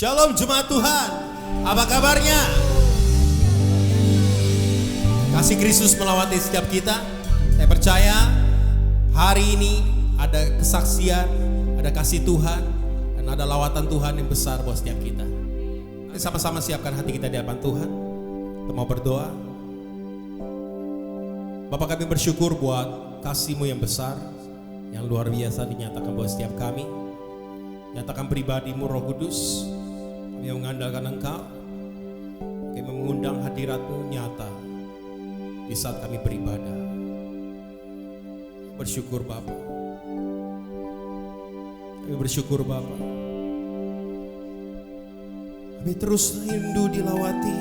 Shalom jemaat Tuhan, apa kabarnya? Kasih Kristus melawati setiap kita. Saya percaya hari ini ada kesaksian, ada kasih Tuhan, dan ada lawatan Tuhan yang besar buat setiap kita. Mari sama-sama siapkan hati kita di hadapan Tuhan. Kita mau berdoa. Bapak, kami bersyukur buat kasih-Mu yang besar, yang luar biasa dinyatakan buat setiap kami. Nyatakan pribadi-Mu Roh Kudus. Kami mengandalkan Engkau. Kami mengundang hadirat-Mu nyata di saat kami beribadah. Bersyukur Bapa. Kami bersyukur Bapa. Kami terus rindu dilawati.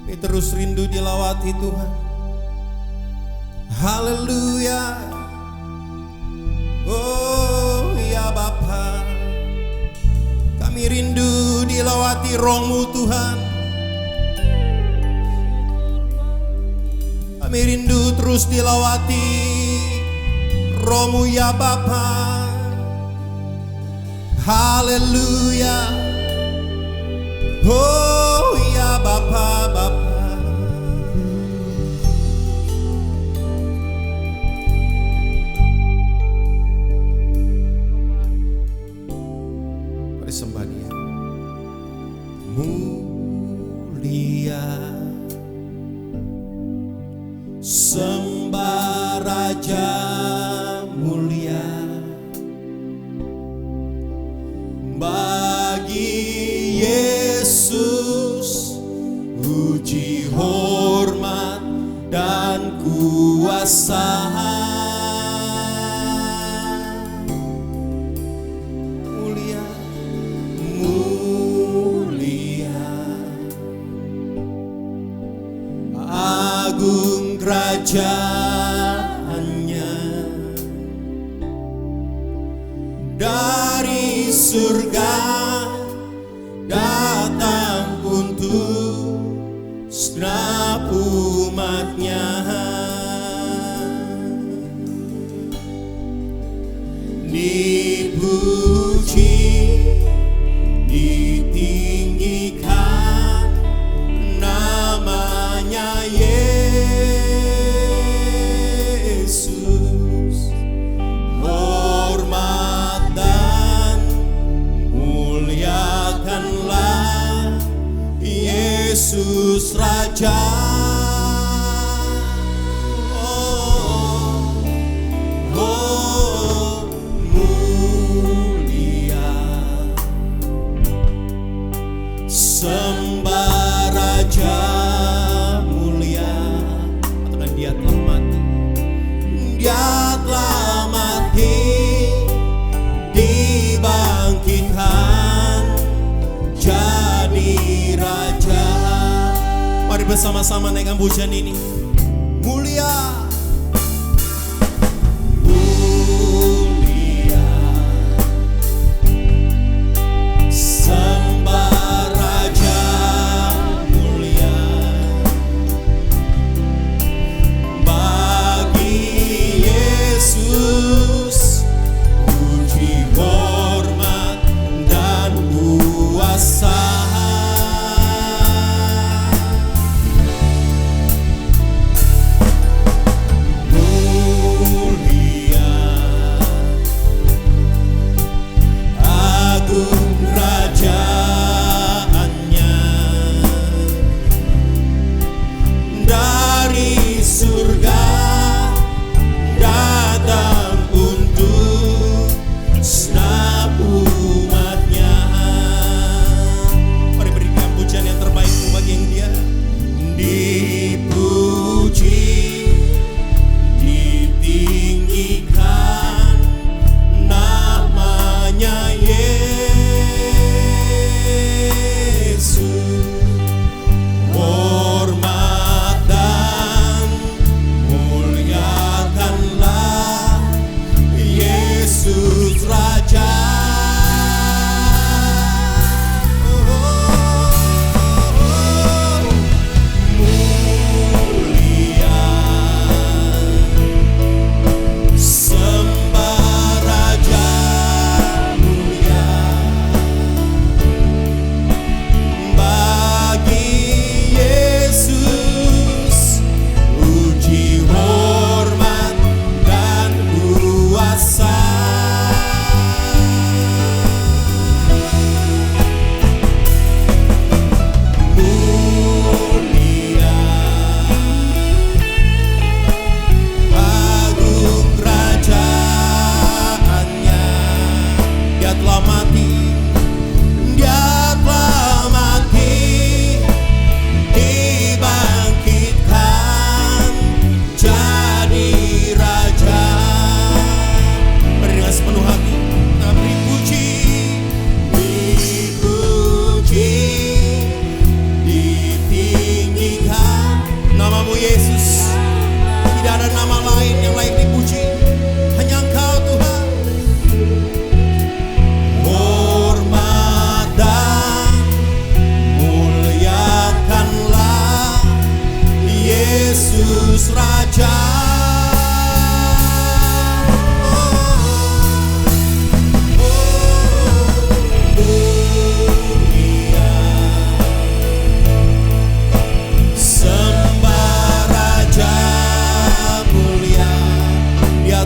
Kami terus rindu dilawati Tuhan. Haleluya. Oh ya Bapa. Kami rindu dilawati Roh-Mu Tuhan. Kami rindu terus dilawati Roh-Mu ya Bapa. Haleluya. Oh ya Bapa, Bapa. Mari sembah Dia. Mulia, sembah Raja mulia, bagi Yesus puji hormat dan kuasa. Mulia, mulia, agung kerajaannya, dari surga datang untuk segenap umatnya. Dipuji, ditinggikan namanya Yesus. Hormat dan muliakanlah Yesus Raja. Mulia, sembah Raja mulia. Katakan Dia telah mati. Dia telah mati, dibangkitkan jadi Raja. Mari bersama-sama naikkan pujian ini. Mulia, mulia, sembah Raja mulia, bagi Yesus puji hormat dan kuasa.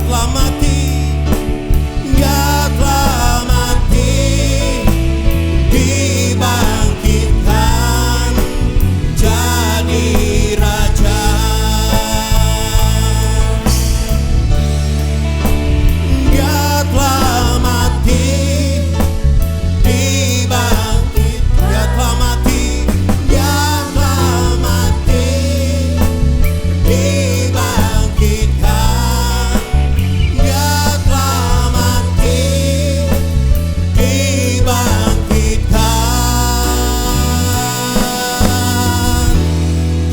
telah mati, Dia telah mati, dibangkitkan jadi raja. Dia telah mati, dibangkit, Dia telah mati, Dia telah mati, dibangkitkan, Dia telah mati, dibangkitkan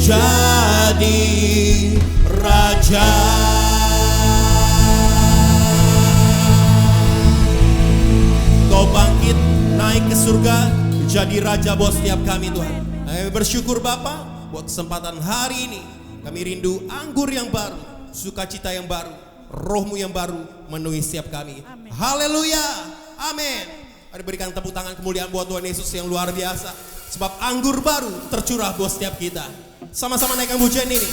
jadi raja. Kau bangkit naik ke surga, jadi raja buat setiap kami Tuhan. Kami bersyukur Bapa buat kesempatan hari ini. Kami rindu anggur yang baru, sukacita yang baru, roh-Mu yang baru memenuhi setiap kami. Haleluya, amin. Mari berikan tepuk tangan kemuliaan buat Tuhan Yesus yang luar biasa. Sebab anggur baru tercurah buat setiap kita. Sama-sama naikkan pujian ini.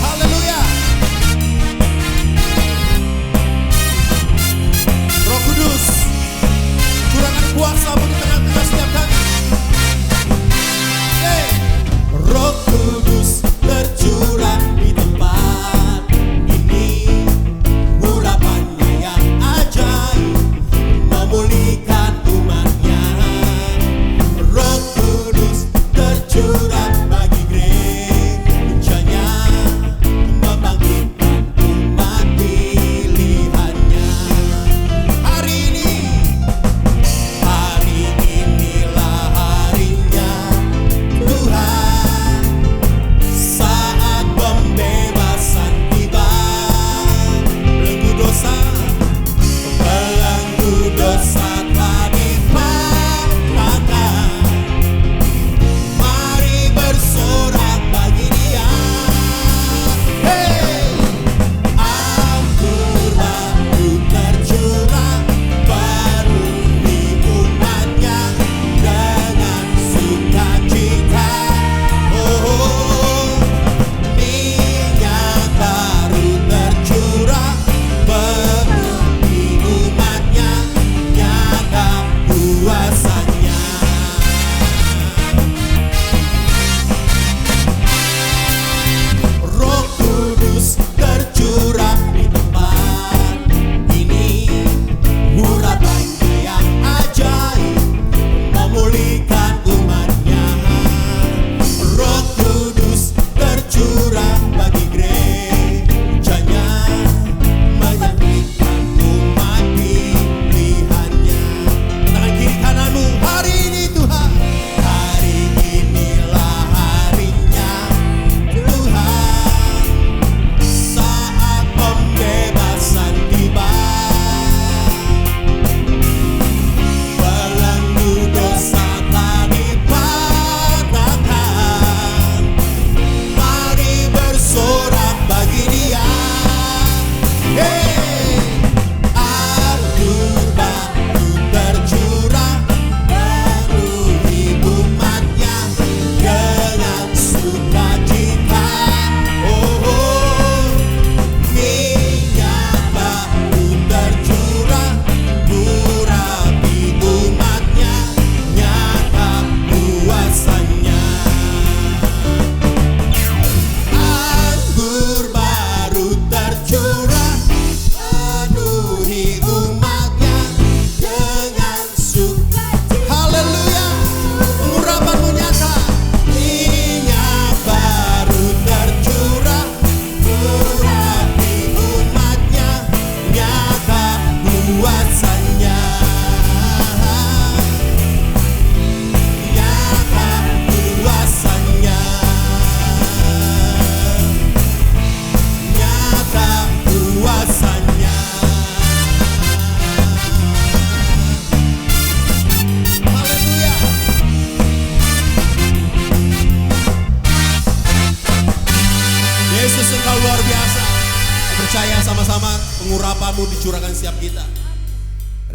Haleluya. Roh Kudus, curahkan kuasa di tengah-tengah setiap kami. Roh Kudus tercurah di tempat ini.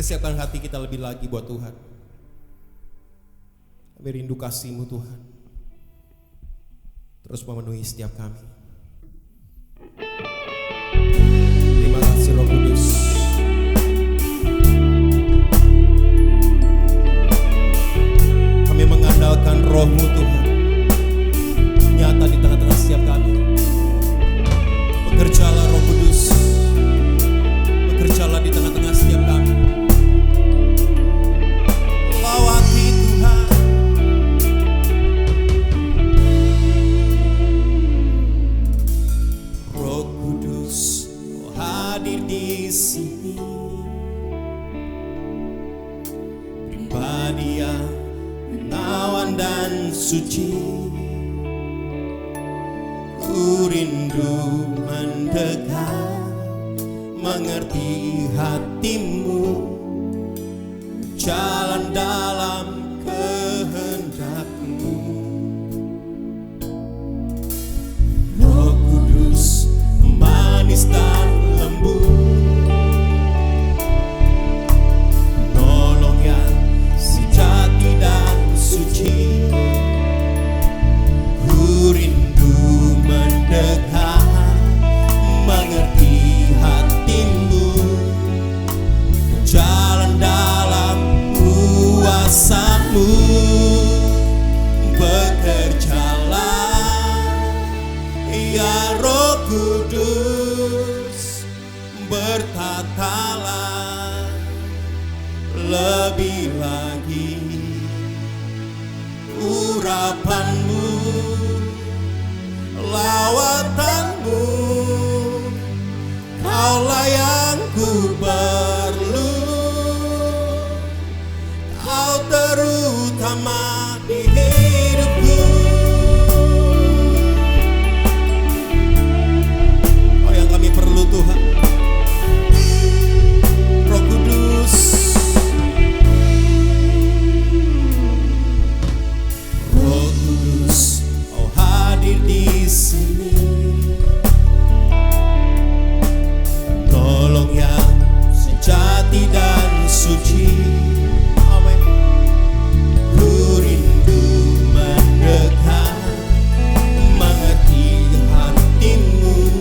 Persiapkan hati kita lebih lagi buat Tuhan. Kami rindu kasih-Mu Tuhan. Terus memenuhi setiap kami. Terima kasih Roh Kudus. Kami mengandalkan Roh-Mu Tuhan, nyata di tengah-tengah setiap kami. Bekerjalah Roh Kudus, bekerjalah di tengah-tengah setiap kami. Lawati Tuhan. Roh Kudus, oh hadir di sini. Pribadi yang menawan dan suci. Ku rindu mendekat, mengerti hatimu, jalan dalam kehendak-Mu. Roh Kudus manis dan lembut, nolong yang sejati dan suci. Ku rindu mendekat, mengerti hatimu, jalan dalam kuasa-Mu. Bekerjalah ya Roh Kudus, bertatalah lebih lagi. Urapan-Mu, lawatan-Mu, Kaulah yang ku perlu. Kau terutama di hidupku. Kau yang kami perlu Tuhan. Roh Kudus, Roh Kudus, Kau hadir di sini. Tolong yang sejati dan suci. Amin. Ku rindu mendekat, mengerti hatimu,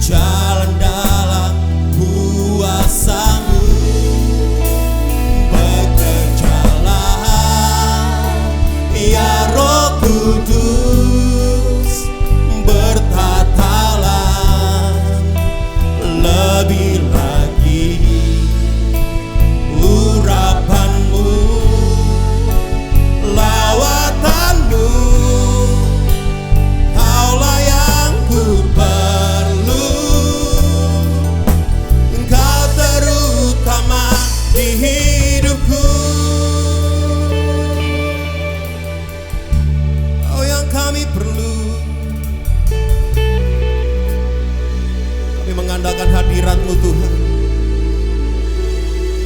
jalan dalam kuasa-Mu. Bekerjalah ya Roh Kudus, bertatalah lebih lagi. Urapan-Mu, lawatan-Mu, Kaulah yang ku perlu. Engkau terutama di hidupku. Kau yang kami perlu. Kami mengandalkan hadirat-Mu Tuhan.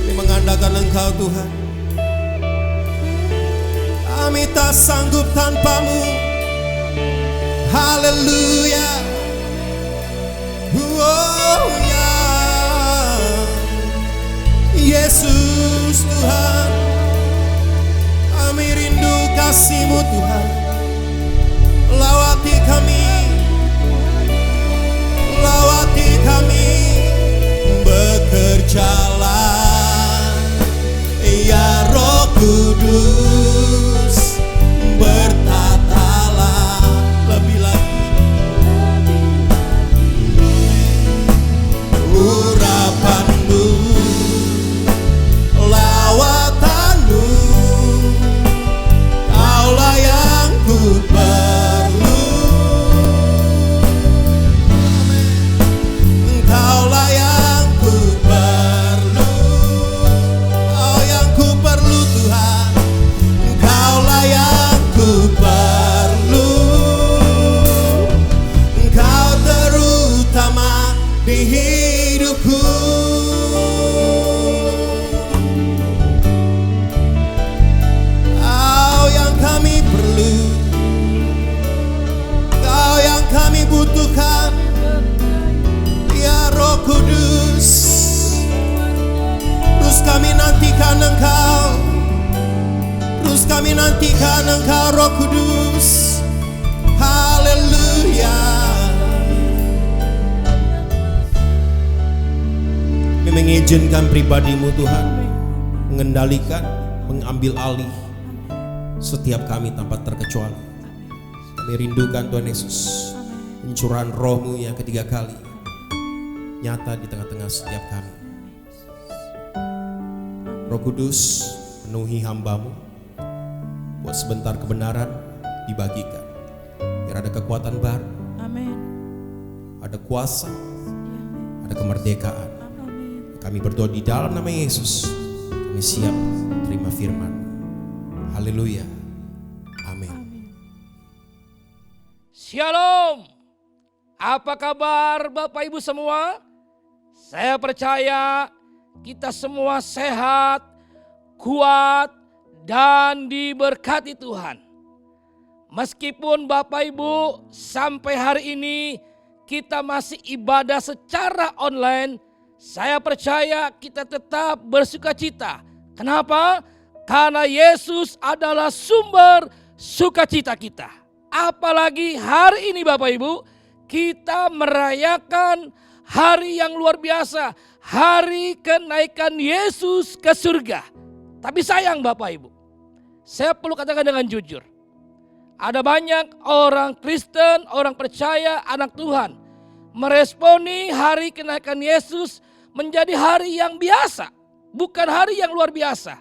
Kami mengandalkan Engkau Tuhan. Kami tak sanggup tanpa-Mu. Haleluya. Oh ya, Yesus Tuhan. Kami rindu kasih-Mu Tuhan. Lawati kami, lawati kami. Bekerjalah ya Roh Kudus, bertatalah lebih lagi. Urapan-Mu, lawatan-Mu, Kaulah yang ku perlu. Kaulah yang ku perlu. kami nantikan Engkau, terus kami nantikan Engkau Roh Kudus. Haleluya. Kami mengizinkan pribadi-Mu Tuhan mengendalikan, mengambil alih setiap kami tanpa terkecuali. Kami rindukan Tuhan Yesus, pencurahan Roh-Mu yang ketiga kali nyata di tengah-tengah setiap kami. Roh Kudus, penuhi hamba-Mu, buat sebentar kebenaran dibagikan, biar ada kekuatan baru. Amin. Ada kuasa, ada kemerdekaan. Kami berdoa di dalam nama Yesus. Kami siap terima firman. Haleluya. Amin. Shalom. Apa kabar Bapak Ibu semua? Saya percaya kita semua sehat, kuat, dan diberkati Tuhan. Meskipun Bapak Ibu sampai hari ini kita masih ibadah secara online, saya percaya kita tetap bersukacita. Kenapa? Karena Yesus adalah sumber sukacita kita. Apalagi hari ini Bapak Ibu, kita merayakan hari yang luar biasa, hari kenaikan Yesus ke surga. Tapi sayang Bapak Ibu, saya perlu katakan dengan jujur, ada banyak orang Kristen, orang percaya, anak Tuhan meresponi hari kenaikan Yesus menjadi hari yang biasa, bukan hari yang luar biasa.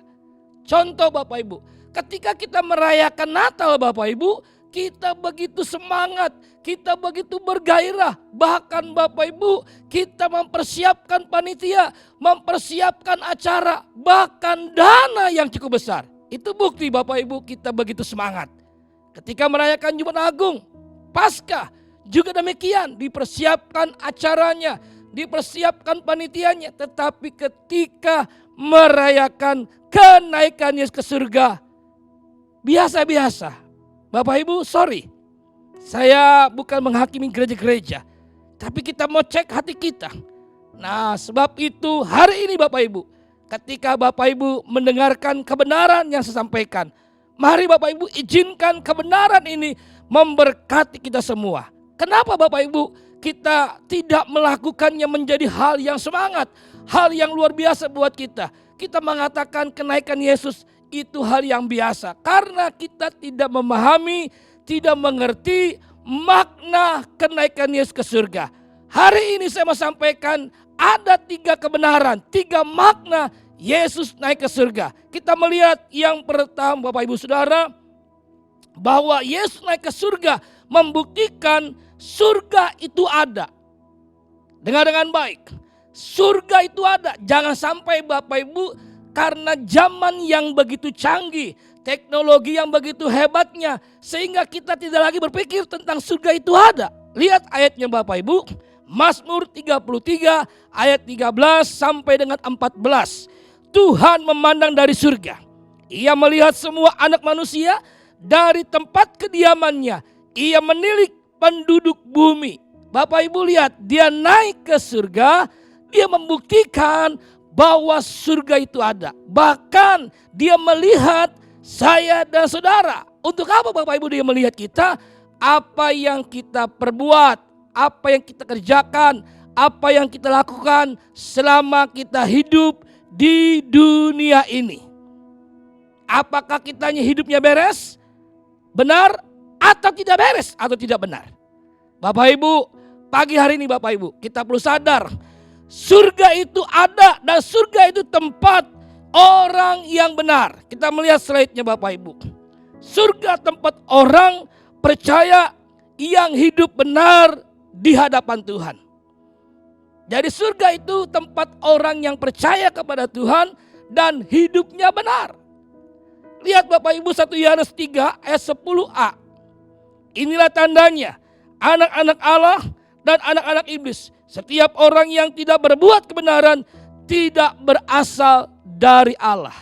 Contoh Bapak Ibu, ketika kita merayakan Natal Bapak Ibu, kita begitu semangat, kita begitu bergairah. Bahkan Bapak Ibu, kita mempersiapkan panitia, mempersiapkan acara, bahkan dana yang cukup besar. Itu bukti Bapak Ibu kita begitu semangat. Ketika merayakan Jumat Agung, Paskah, juga demikian, dipersiapkan acaranya, dipersiapkan panitianya. Tetapi ketika merayakan kenaikan Yesus ke surga, biasa-biasa. Bapak Ibu, sorry, saya bukan menghakimi gereja-gereja, tapi kita mau cek hati kita. Nah, sebab itu hari ini Bapak Ibu, ketika Bapak Ibu mendengarkan kebenaran yang saya sampaikan, mari Bapak Ibu izinkan kebenaran ini memberkati kita semua. Kenapa Bapak Ibu kita tidak melakukannya menjadi hal yang semangat, hal yang luar biasa buat kita? Kita mengatakan kenaikan Yesus itu hal yang biasa karena kita tidak memahami, tidak mengerti makna kenaikan Yesus ke surga. Hari ini saya mau sampaikan ada 3 kebenaran, 3 makna Yesus naik ke surga. Kita melihat yang pertama Bapak Ibu Saudara, bahwa Yesus naik ke surga membuktikan surga itu ada. Dengar dengan baik, surga itu ada. Jangan sampai Bapak Ibu karena zaman yang begitu canggih, teknologi yang begitu hebatnya, sehingga kita tidak lagi berpikir tentang surga itu ada. Lihat ayatnya Bapak Ibu, Mazmur 33 ayat 13 sampai dengan 14. Tuhan memandang dari surga, Ia melihat semua anak manusia dari tempat kediamannya. Ia menilik penduduk bumi. Bapak Ibu lihat, dia naik ke surga, dia membuktikan bahwa surga itu ada. Bahkan dia melihat saya dan saudara. Untuk apa Bapak Ibu dia melihat kita? Apa yang kita perbuat, apa yang kita kerjakan, apa yang kita lakukan selama kita hidup di dunia ini. Apakah kitanya hidupnya beres, benar, atau tidak beres, atau tidak benar? Bapak Ibu, pagi hari ini Bapak Ibu, kita perlu sadar, surga itu ada dan surga itu tempat orang yang benar. Kita melihat slide-nya Bapak Ibu. Surga tempat orang percaya yang hidup benar di hadapan Tuhan. Jadi surga itu tempat orang yang percaya kepada Tuhan dan hidupnya benar. Lihat Bapak Ibu 1 Yohanes 3 ayat 10a. Inilah tandanya anak-anak Allah dan anak-anak iblis. Setiap orang yang tidak berbuat kebenaran tidak berasal dari Allah.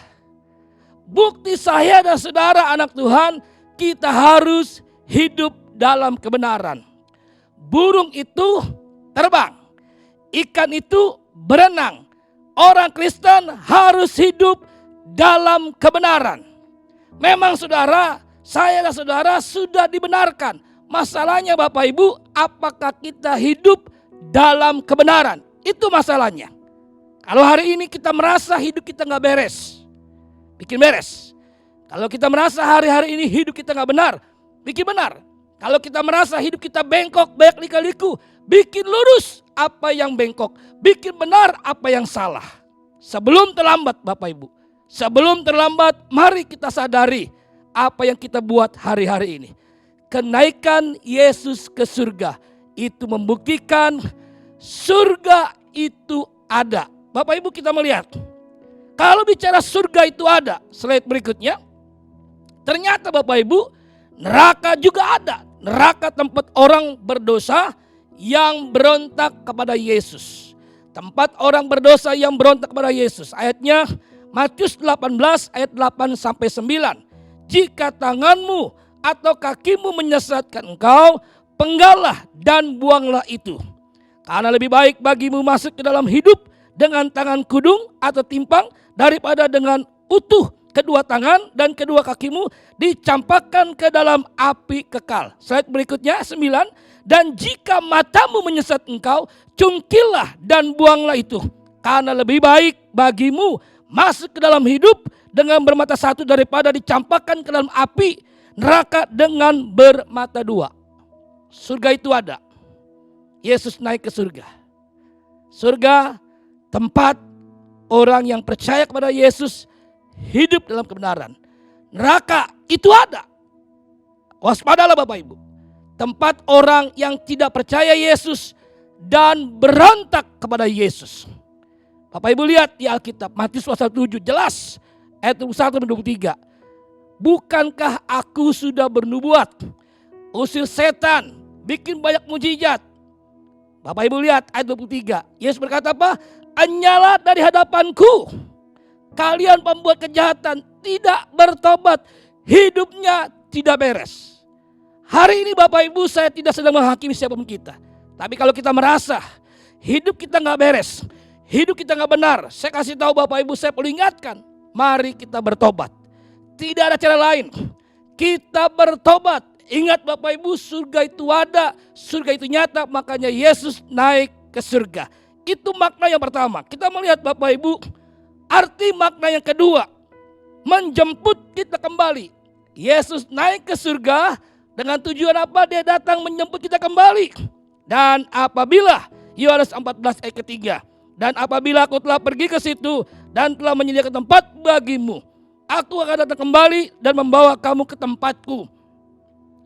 Bukti saya dan saudara anak Tuhan, kita harus hidup dalam kebenaran. Burung itu terbang, ikan itu berenang, orang Kristen harus hidup dalam kebenaran. Memang saudara, saya dan saudara sudah dibenarkan. Masalahnya Bapak Ibu, apakah kita hidup dalam kebenaran? Itu masalahnya. Kalau hari ini kita merasa hidup kita gak beres, bikin beres. Kalau kita merasa hari-hari ini hidup kita gak benar, bikin benar. Kalau kita merasa hidup kita bengkok, banyak lika-liku, bikin lurus apa yang bengkok, bikin benar apa yang salah. Sebelum terlambat Bapak Ibu, sebelum terlambat mari kita sadari apa yang kita buat hari-hari ini. Kenaikan Yesus ke surga itu membuktikan surga itu ada. Bapak Ibu kita melihat, kalau bicara surga itu ada, slide berikutnya. Ternyata Bapak Ibu, neraka juga ada. Neraka tempat orang berdosa yang berontak kepada Yesus. Tempat orang berdosa yang berontak kepada Yesus. Ayatnya Matius 18 ayat 8 sampai 9. Jika tanganmu atau kakimu menyesatkan engkau, penggallah dan buanglah itu. Karena lebih baik bagimu masuk ke dalam hidup dengan tangan kudung atau timpang daripada dengan utuh kedua tangan dan kedua kakimu dicampakkan ke dalam api kekal. Slide berikutnya 9. Dan jika matamu menyesat engkau, cungkillah dan buanglah itu. Karena lebih baik bagimu masuk ke dalam hidup dengan bermata satu daripada dicampakkan ke dalam api neraka dengan bermata dua. Surga itu ada. Yesus naik ke surga. Surga tempat orang yang percaya kepada Yesus hidup dalam kebenaran. Neraka itu ada. Waspadalah Bapak Ibu. Tempat orang yang tidak percaya Yesus dan berontak kepada Yesus. Bapak Ibu lihat di Alkitab Matius pasal 7 jelas ayat 21-23. Bukankah aku sudah bernubuat, usir setan, bikin banyak mujizat. Bapak Ibu lihat ayat 23. Yesus berkata apa? Anyalah dari hadapanku kalian pembuat kejahatan, tidak bertobat, hidupnya tidak beres. Hari ini Bapak Ibu saya tidak sedang menghakimi siapapun kita. Tapi kalau kita merasa hidup kita gak beres, hidup kita gak benar, saya kasih tahu Bapak Ibu, saya perlu ingatkan, mari kita bertobat. Tidak ada cara lain, kita bertobat. Ingat Bapak Ibu, surga itu ada, surga itu nyata, makanya Yesus naik ke surga. Itu makna yang pertama. Kita melihat Bapak Ibu, arti makna yang kedua, menjemput kita kembali. Yesus naik ke surga dengan tujuan apa? Dia datang menjemput kita kembali. Dan apabila, Yohanes 14 ayat ketiga, dan apabila aku telah pergi ke situ dan telah menyediakan tempat bagimu, aku akan datang kembali dan membawa kamu ke tempatku,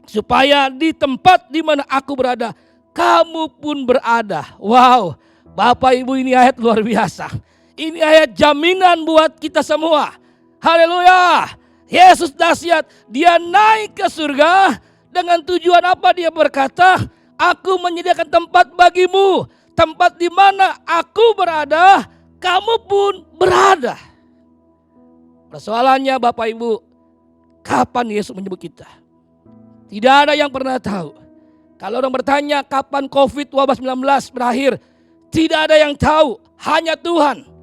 supaya di tempat di mana aku berada, kamu pun berada. Wow, Bapak Ibu, ini ayat luar biasa. Ini ayat jaminan buat kita semua. Haleluya. Yesus dahsyat. Dia naik ke surga dengan tujuan apa? Dia berkata, aku menyediakan tempat bagimu. Tempat di mana aku berada, kamu pun berada. Persoalannya Bapak Ibu, kapan Yesus menyebut kita? Tidak ada yang pernah tahu. Kalau orang bertanya kapan COVID-19 berakhir, tidak ada yang tahu, hanya Tuhan.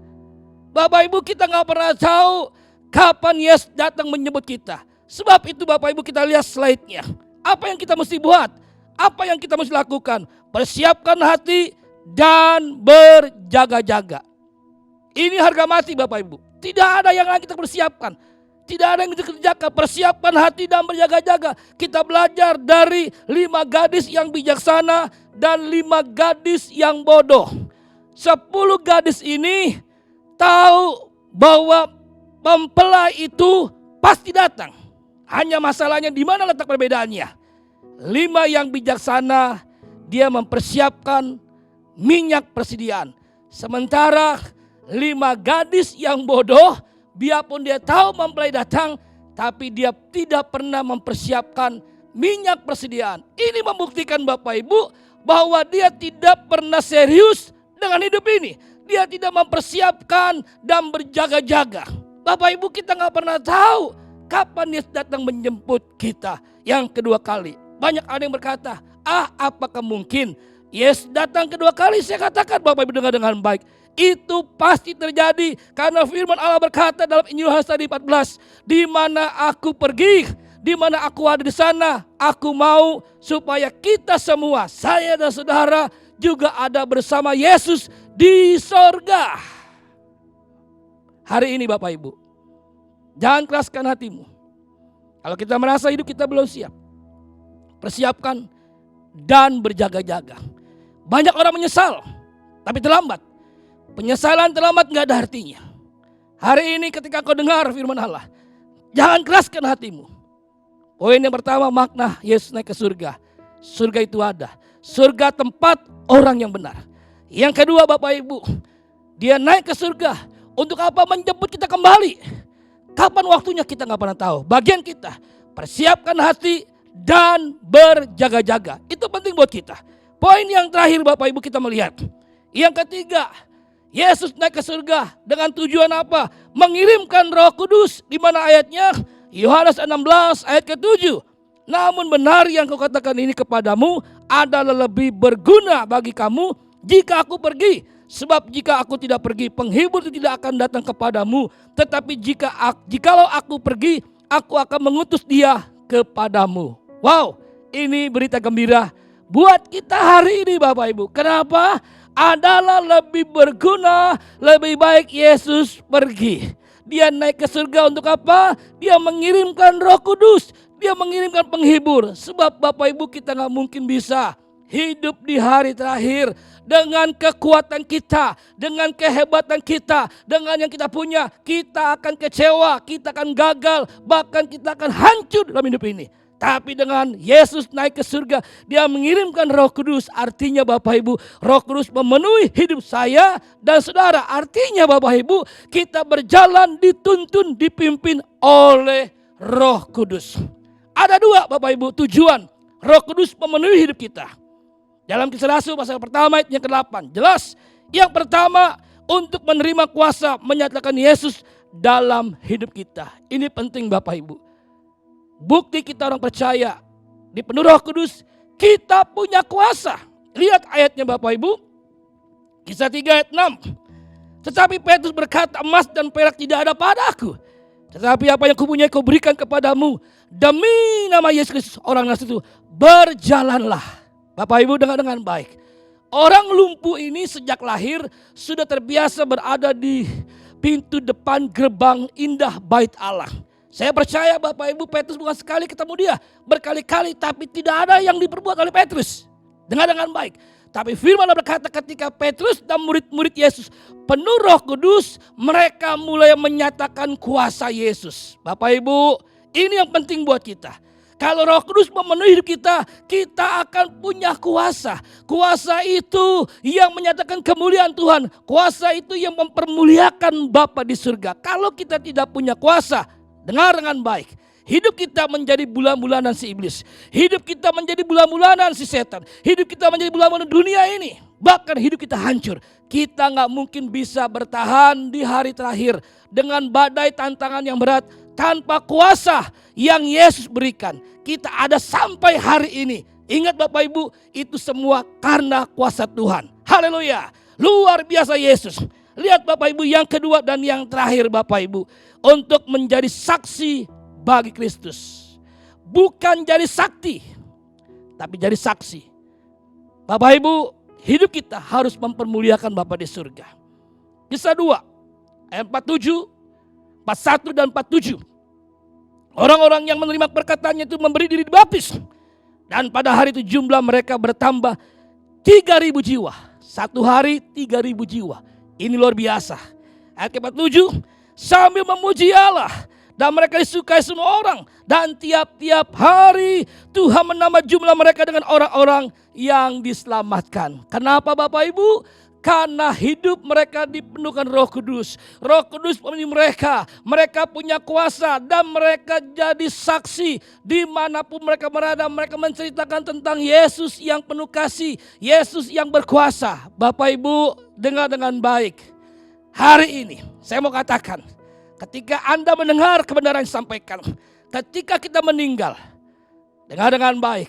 Bapak Ibu, kita gak pernah tahu kapan Yesus datang menyebut kita. Sebab itu Bapak Ibu, kita lihat slide-nya. Apa yang kita mesti buat? Apa yang kita mesti lakukan? Persiapkan hati dan berjaga-jaga. Ini harga mati Bapak Ibu. Tidak ada yang lain kita persiapkan. Tidak ada yang kita kerjakan. Persiapkan hati dan berjaga-jaga. Kita belajar dari 5 gadis yang bijaksana dan 5 gadis yang bodoh. 10 gadis ini tahu bahwa mempelai itu pasti datang. Hanya masalahnya di mana letak perbedaannya. 5 yang bijaksana, dia mempersiapkan minyak persediaan. Sementara 5 gadis yang bodoh, biarpun dia tahu mempelai datang, tapi dia tidak pernah mempersiapkan minyak persediaan. Ini membuktikan Bapak Ibu bahwa dia tidak pernah serius dengan hidup ini. Dia tidak mempersiapkan dan berjaga-jaga. Bapak Ibu, kita gak pernah tahu kapan Yesus datang menjemput kita yang kedua kali. Banyak ada yang berkata, apakah mungkin Yesus datang kedua kali? Saya katakan Bapak Ibu dengar dengan baik. Itu pasti terjadi karena firman Allah berkata dalam Injil Yohanes tadi 14, di mana aku pergi, di mana aku ada di sana, aku mau supaya kita semua, saya dan saudara juga ada bersama Yesus di sorga. Hari ini Bapak Ibu, jangan keraskan hatimu. Kalau kita merasa hidup kita belum siap, persiapkan dan berjaga-jaga. Banyak orang menyesal, tapi terlambat. Penyesalan terlambat gak ada artinya. Hari ini ketika kau dengar firman Allah, jangan keraskan hatimu. Poin yang pertama, makna Yesus naik ke surga. Surga itu ada. Surga tempat orang yang benar. Yang kedua Bapak Ibu, dia naik ke surga. Untuk apa? Menjemput kita kembali. Kapan waktunya kita gak pernah tahu. Bagian kita, persiapkan hati dan berjaga-jaga. Itu penting buat kita. Poin yang terakhir Bapak Ibu kita melihat. Yang ketiga, Yesus naik ke surga dengan tujuan apa? Mengirimkan Roh Kudus. Di mana ayatnya? Yohanes 16 ayat ke-7. Namun benar yang kau katakan ini kepadamu adalah lebih berguna bagi kamu jika aku pergi. Sebab jika aku tidak pergi, penghibur itu tidak akan datang kepadamu. Tetapi jikalau aku pergi, aku akan mengutus dia kepadamu. Wow, ini berita gembira buat kita hari ini Bapak Ibu. Kenapa? Adalah lebih berguna, lebih baik Yesus pergi. Dia naik ke surga untuk apa? Dia mengirimkan Roh Kudus. Dia mengirimkan penghibur. Sebab Bapak Ibu kita gak mungkin bisa hidup di hari terakhir dengan kekuatan kita, dengan kehebatan kita, dengan yang kita punya. Kita akan kecewa, kita akan gagal, bahkan kita akan hancur dalam hidup ini. Tapi dengan Yesus naik ke surga, dia mengirimkan Roh Kudus. Artinya Bapak Ibu, Roh Kudus memenuhi hidup saya dan saudara. Artinya Bapak Ibu, kita berjalan dituntun, dipimpin oleh Roh Kudus. Ada dua Bapak Ibu tujuan Roh Kudus memenuhi hidup kita. Dalam Kisah Rasul pasal pertama ayat yang ke-8. Jelas, yang pertama untuk menerima kuasa menyatakan Yesus dalam hidup kita. Ini penting Bapak Ibu. Bukti kita orang percaya dipenuhi Roh Kudus, kita punya kuasa. Lihat ayatnya Bapak Ibu. Kisah 3 ayat 6. Tetapi Petrus berkata, emas dan perak tidak ada padaku, tetapi apa yang kupunyai kau berikan kepadamu. Demi nama Yesus Kristus orang Nazaret itu, berjalanlah. Bapak Ibu dengar dengan baik. Orang lumpuh ini sejak lahir sudah terbiasa berada di pintu depan gerbang indah bait Allah. Saya percaya Bapak Ibu, Petrus bukan sekali ketemu dia, berkali-kali, tapi tidak ada yang diperbuat oleh Petrus. Dengar dengan baik. Tapi firman Allah berkata ketika Petrus dan murid-murid Yesus penuh Roh Kudus, mereka mulai menyatakan kuasa Yesus. Bapak Ibu, ini yang penting buat kita. Kalau Roh Kudus memenuhi hidup kita, kita akan punya kuasa. Kuasa itu yang menyatakan kemuliaan Tuhan. Kuasa itu yang mempermuliakan Bapa di surga. Kalau kita tidak punya kuasa, dengar dengan baik. Hidup kita menjadi bulan-bulanan si iblis. Hidup kita menjadi bulan-bulanan si setan. Hidup kita menjadi bulan-bulanan dunia ini. Bahkan hidup kita hancur. Kita gak mungkin bisa bertahan di hari terakhir dengan badai tantangan yang berat tanpa kuasa yang Yesus berikan. Kita ada sampai hari ini. Ingat Bapak Ibu, itu semua karena kuasa Tuhan. Haleluya. Luar biasa Yesus. Lihat Bapak Ibu, yang kedua dan yang terakhir Bapak Ibu, untuk menjadi saksi bagi Kristus. Bukan jadi sakti, tapi jadi saksi. Bapak Ibu, hidup kita harus mempermuliakan Bapa di surga. Kisah 2 ayat 47, 41 dan 47. Orang-orang yang menerima perkataannya itu memberi diri dibaptis. Dan pada hari itu jumlah mereka bertambah 3.000 jiwa. Satu hari 3.000 jiwa. Ini luar biasa. Ayat 47, sambil memuji Allah. Dan mereka disukai semua orang. Dan tiap-tiap hari Tuhan menambah jumlah mereka dengan orang-orang yang diselamatkan. Kenapa Bapak Ibu? Karena hidup mereka dipenuhkan Roh Kudus. Roh Kudus memenuhi mereka. Mereka punya kuasa dan mereka jadi saksi. Dimanapun mereka berada, mereka menceritakan tentang Yesus yang penuh kasih. Yesus yang berkuasa. Bapak Ibu dengar dengan baik. Hari ini saya mau katakan, ketika Anda mendengar kebenaran yang disampaikan, ketika kita meninggal, dengar dengan baik.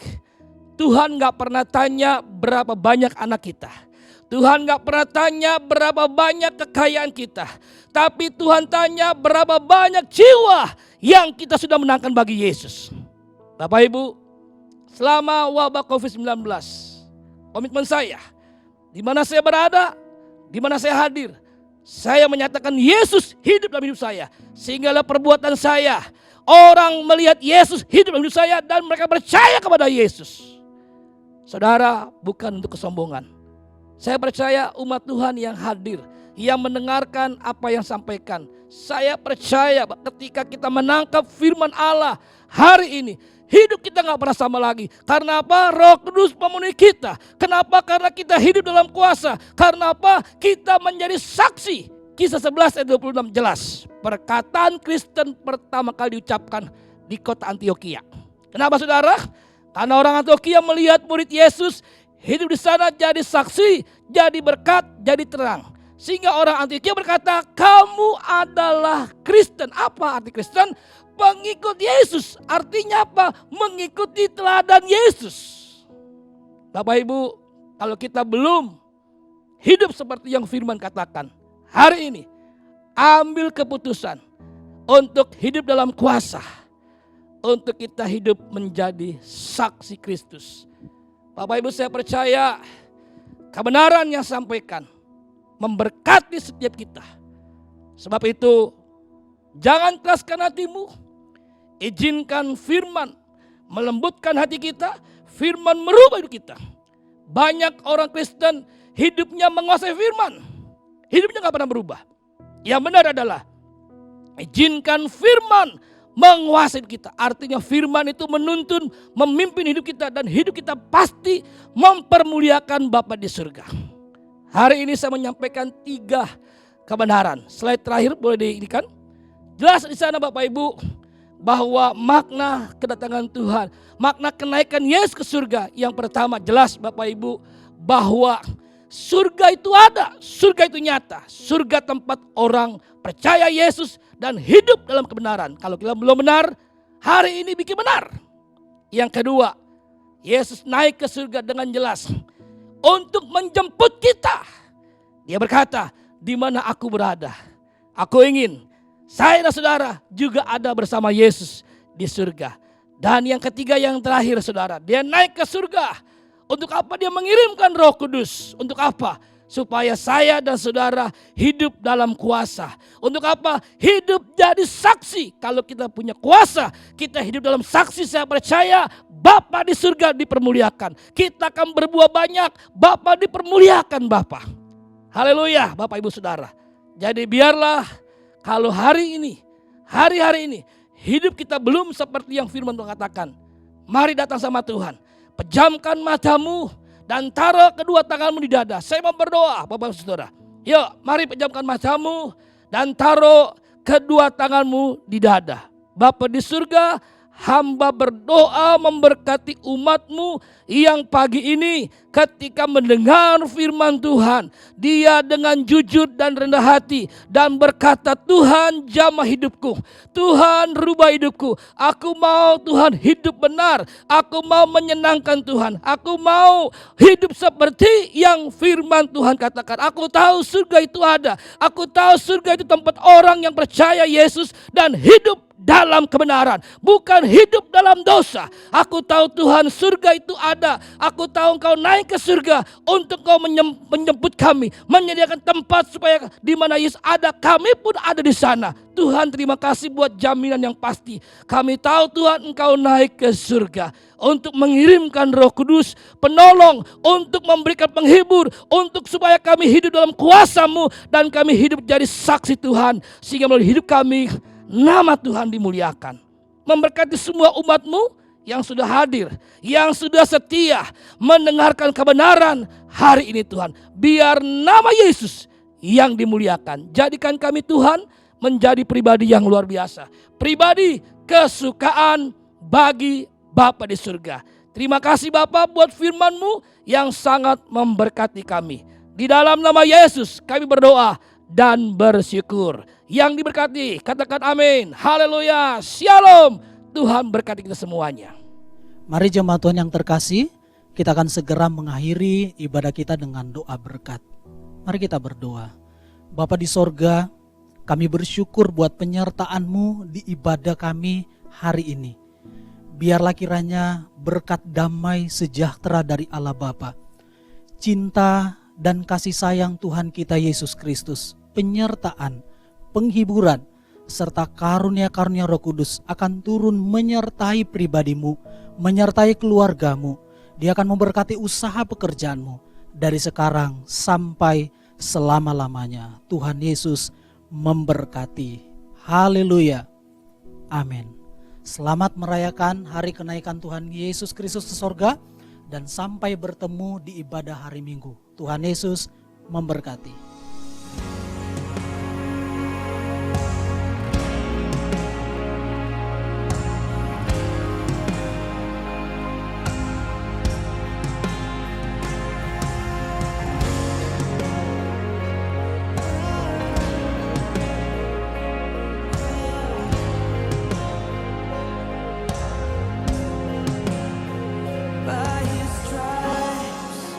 Tuhan gak pernah tanya berapa banyak anak kita. Tuhan gak pernah tanya berapa banyak kekayaan kita. Tapi Tuhan tanya berapa banyak jiwa yang kita sudah menangkan bagi Yesus. Bapak Ibu, selama wabah COVID-19, komitmen saya, di mana saya berada, di mana saya hadir, saya menyatakan Yesus hidup dalam hidup saya. Sehinggalah perbuatan saya, orang melihat Yesus hidup dalam hidup saya dan mereka percaya kepada Yesus. Saudara, bukan untuk kesombongan. Saya percaya umat Tuhan yang hadir, yang mendengarkan apa yang sampaikan. Saya percaya ketika kita menangkap firman Allah hari ini, hidup kita gak pernah sama lagi. Karena apa? Roh Kudus memenuhi kita. Kenapa? Karena kita hidup dalam kuasa. Karena apa? Kita menjadi saksi. Kisah 11 ayat 26 jelas. Perkataan Kristen pertama kali diucapkan di kota Antiokhia. Kenapa saudara? Karena orang Antiokhia melihat murid Yesus hidup di sana jadi saksi, jadi berkat, jadi terang. Sehingga orang Antiokhia berkata, kamu adalah Kristen. Apa arti Kristen? Pengikut Yesus. Artinya apa? Mengikuti teladan Yesus. Bapak Ibu, kalau kita belum hidup seperti yang firman katakan, hari ini ambil keputusan untuk hidup dalam kuasa. Untuk kita hidup menjadi saksi Kristus. Bapak Ibu, saya percaya kebenaran yang sampaikan memberkati setiap kita. Sebab itu jangan keraskan hatimu. Izinkan firman melembutkan hati kita. Firman merubah hidup kita. Banyak orang Kristen hidupnya menguasai firman. Hidupnya gak pernah berubah. Yang benar adalah izinkan firman menguasai hidup kita. Artinya firman itu menuntun, memimpin hidup kita. Dan hidup kita pasti mempermuliakan Bapa di surga. Hari ini saya menyampaikan 3 kebenaran. Slide terakhir boleh diinikan. Jelas di sana Bapak Ibu bahwa makna kedatangan Tuhan, makna kenaikan Yesus ke surga. Yang pertama jelas Bapak Ibu bahwa surga itu ada, surga itu nyata. Surga tempat orang percaya Yesus dan hidup dalam kebenaran. Kalau kita belum benar, hari ini bikin benar. Yang kedua, Yesus naik ke surga dengan jelas untuk menjemput kita. Dia berkata, di mana aku berada, aku ingin saya dan saudara juga ada bersama Yesus di surga. Dan yang ketiga, yang terakhir saudara, dia naik ke surga. Untuk apa dia mengirimkan Roh Kudus? Untuk apa? Supaya saya dan saudara hidup dalam kuasa. Untuk apa? Hidup jadi saksi. Kalau kita punya kuasa, kita hidup dalam saksi. Saya percaya Bapa di surga dipermuliakan. Kita akan berbuah banyak. Bapa dipermuliakan Bapa. Haleluya Bapak Ibu Saudara. Jadi biarlah kalau hari ini, hari-hari ini, hidup kita belum seperti yang firman Tuhan katakan. Mari datang sama Tuhan. Pejamkan matamu dan taruh kedua tanganmu di dada. Saya mau berdoa Bapak Saudara. Yuk mari pejamkan matamu dan taruh kedua tanganmu di dada. Bapa di surga, hamba berdoa memberkati umatmu yang pagi ini ketika mendengar firman Tuhan. Dia dengan jujur dan rendah hati dan berkata, Tuhan jamah hidupku. Tuhan rubah hidupku. Aku mau Tuhan hidup benar. Aku mau menyenangkan Tuhan. Aku mau hidup seperti yang firman Tuhan katakan. Aku tahu surga itu ada. Aku tahu surga itu tempat orang yang percaya Yesus dan hidup dalam kebenaran, bukan hidup dalam dosa. Aku tahu Tuhan surga itu ada. Aku tahu Engkau naik ke surga untuk Engkau menjemput kami, menyediakan tempat supaya di mana Yesus ada, kami pun ada di sana. Tuhan terima kasih buat jaminan yang pasti. Kami tahu Tuhan Engkau naik ke surga untuk mengirimkan Roh Kudus, penolong, untuk memberikan penghibur, untuk supaya kami hidup dalam kuasa-Mu dan kami hidup jadi saksi Tuhan, sehingga melalui hidup kami nama Tuhan dimuliakan. Memberkati semua umat-Mu yang sudah hadir, yang sudah setia mendengarkan kebenaran hari ini Tuhan. Biar nama Yesus yang dimuliakan. Jadikan kami Tuhan menjadi pribadi yang luar biasa. Pribadi kesukaan bagi Bapa di surga. Terima kasih Bapa buat firman-Mu yang sangat memberkati kami. Di dalam nama Yesus kami berdoa dan bersyukur. Yang diberkati katakan amin. Haleluya. Shalom. Tuhan berkati kita semuanya. Mari jemaat Tuhan yang terkasih, kita akan segera mengakhiri ibadah kita dengan doa berkat. Mari kita berdoa. Bapa di sorga, kami bersyukur buat penyertaan-Mu di ibadah kami hari ini. Biarlah kiranya berkat damai sejahtera dari Allah Bapa, cinta dan kasih sayang Tuhan kita Yesus Kristus, penyertaan, penghiburan, serta karunia-karunia Roh Kudus akan turun menyertai pribadimu, menyertai keluargamu. Dia akan memberkati usaha pekerjaanmu dari sekarang sampai selama-lamanya. Tuhan Yesus memberkati. Haleluya. Amin. Selamat merayakan hari kenaikan Tuhan Yesus Kristus ke sorga dan sampai bertemu di ibadah hari Minggu. Tuhan Yesus memberkati. By His stripes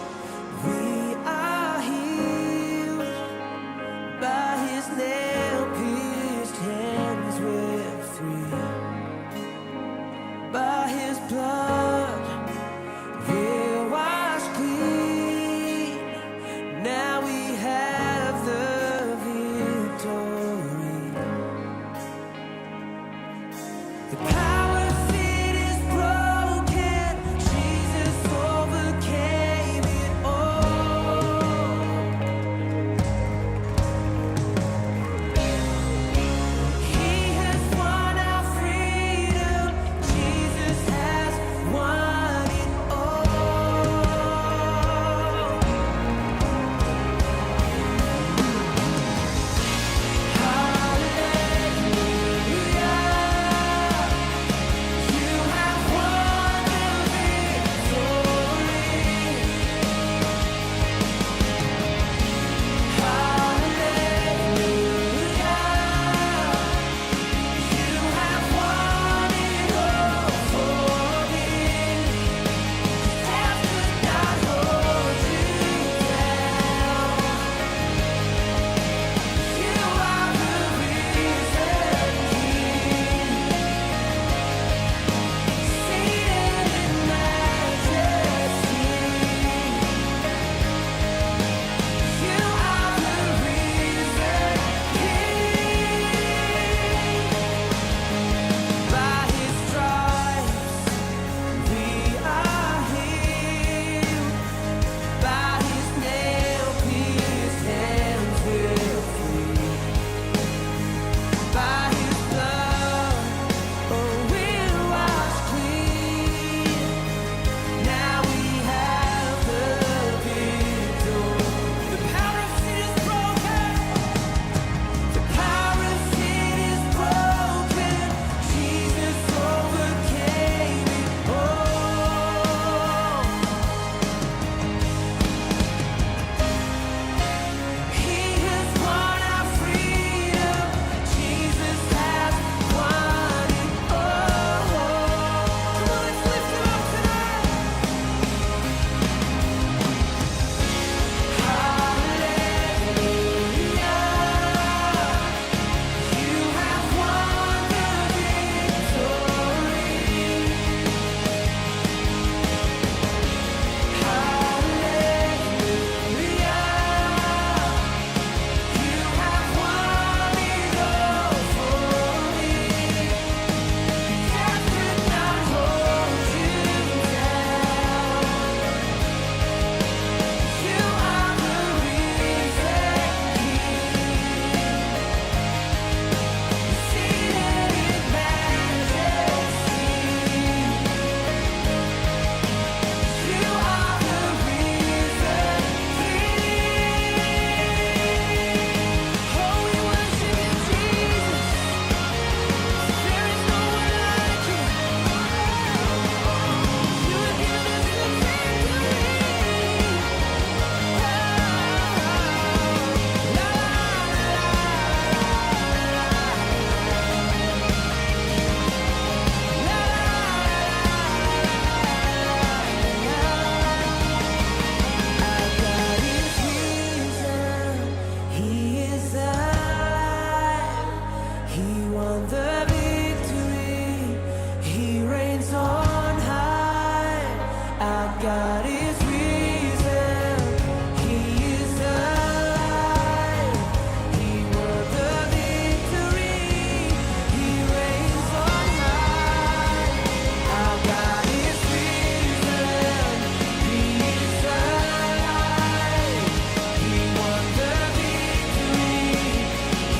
we are healed. By His nail-pierced hands we're free. By His blood we're washed clean. Now we have the victory. The power of sin is broken. Jesus overcame it all. He has won our freedom. Jesus has won it all. Hallelujah. won the victory. He reigns on high. Our God is risen. He is alive. He won the victory. He reigns on high. Our God is risen. He is alive. He won the victory.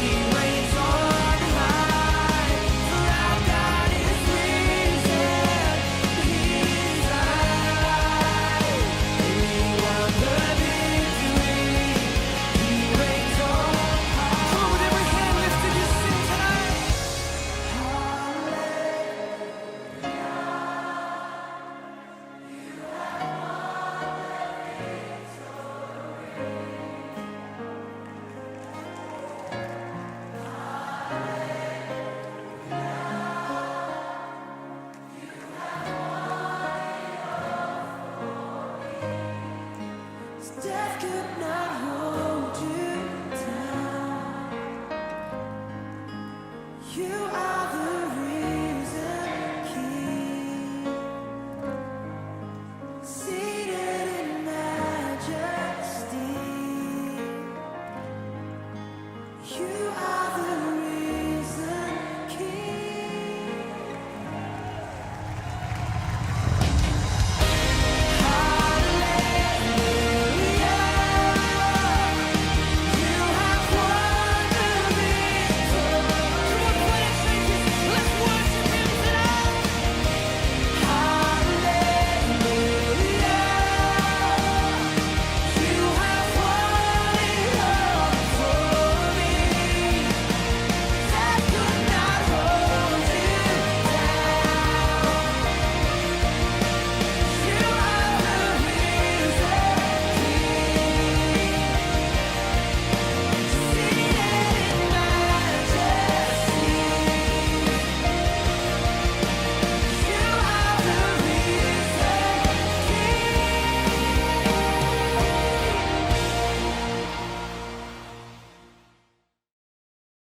He reigns on high. For our God is risen. He is alive. He won the victory. He reigns on high. Come on, with every hand lifted, just sing tonight. Death could not hold you down. You are